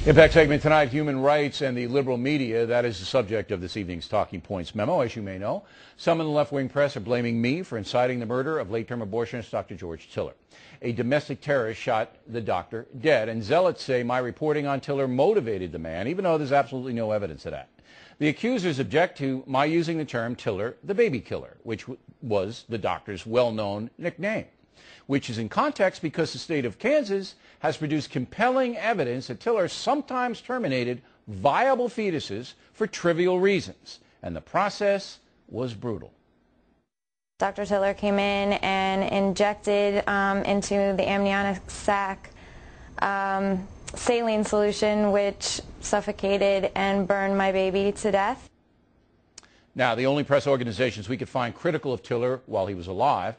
Impact segment tonight, human rights and the liberal media. That is the subject of this evening's Talking Points memo. As you may know, some in the left-wing press are blaming me for inciting the murder of late-term abortionist Dr. George Tiller. A domestic terrorist shot the doctor dead, and zealots say my reporting on Tiller motivated the man, even though there's absolutely no evidence of that. The accusers object to my using the term Tiller the baby killer, which was the doctor's well-known nickname, which is in context because the state of Kansas has produced compelling evidence that Tiller sometimes terminated viable fetuses for trivial reasons, and the process was brutal. Dr. Tiller came in and injected into the amniotic sac saline solution, which suffocated and burned my baby to death. Now, the only press organizations we could find critical of Tiller while he was alive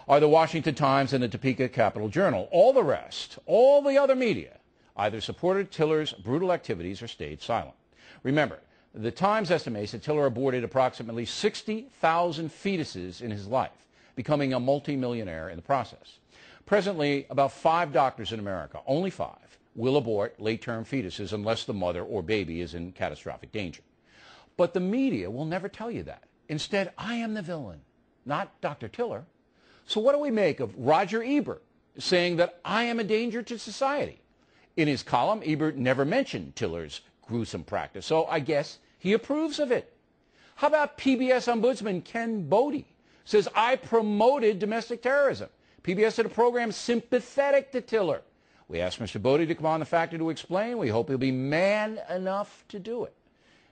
are the Washington Times and the Topeka Capital Journal. All the rest, all the other media, either supported Tiller's brutal activities or stayed silent. Remember, the Times estimates that Tiller aborted approximately 60,000 fetuses in his life, becoming a multimillionaire in the process. Presently, about 5 doctors in America, only 5, will abort late-term fetuses unless the mother or baby is in catastrophic danger. But the media will never tell you that. Instead, I am the villain, not Dr. Tiller. So what do we make of Roger Ebert saying that I am a danger to society? In his column, Ebert never mentioned Tiller's gruesome practice, so I guess he approves of it. How about PBS Ombudsman Ken Bodie says I promoted domestic terrorism? PBS did a program sympathetic to Tiller. We asked Mr. Bodie to come on the Factor to explain. We hope he'll be man enough to do it.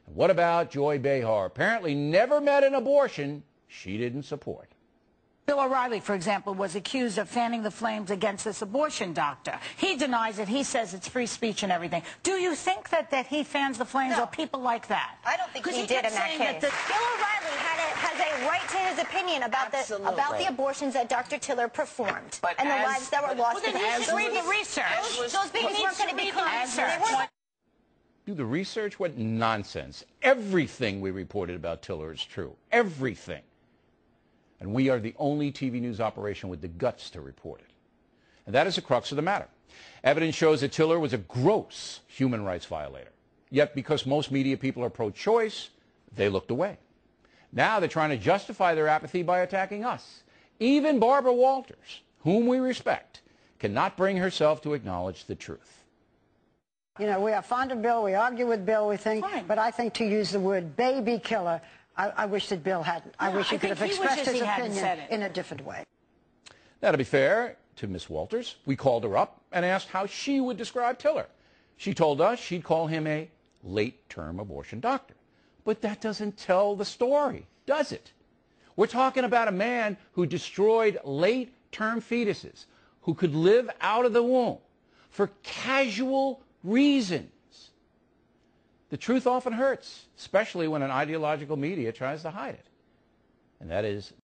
And what about Joy Behar? Apparently never met an abortion she didn't support. Bill O'Reilly, for example, was accused of fanning the flames against this abortion doctor. He denies it. He says it's free speech and everything. Do you think that he fans the flames or people like that? I don't think he did in that case. Bill O'Reilly has a right to his opinion about the abortions that Dr. Tiller performed and the lives that were lost. Well, then he should read the research. Those babies weren't going to become... Do the research? What nonsense. Everything we reported about Tiller is true. Everything. And we are the only TV news operation with the guts to report it. And that is the crux of the matter. Evidence shows that Tiller was a gross human rights violator. Yet because most media people are pro-choice, they looked away. Now they're trying to justify their apathy by attacking us. Even Barbara Walters, whom we respect, cannot bring herself to acknowledge the truth. You know, we are fond of Bill, we argue with Bill, we think, Fine. but I think to use the word baby killer, I wish that Bill hadn't. I wish he could have expressed his opinion in a different way. Now, to be fair to Miss Walters, we called her up and asked how she would describe Tiller. She told us she'd call him a late-term abortion doctor. But that doesn't tell the story, does it? We're talking about a man who destroyed late-term fetuses, who could live out of the womb for casual reasons. The truth often hurts, especially when an ideological media tries to hide it. And that is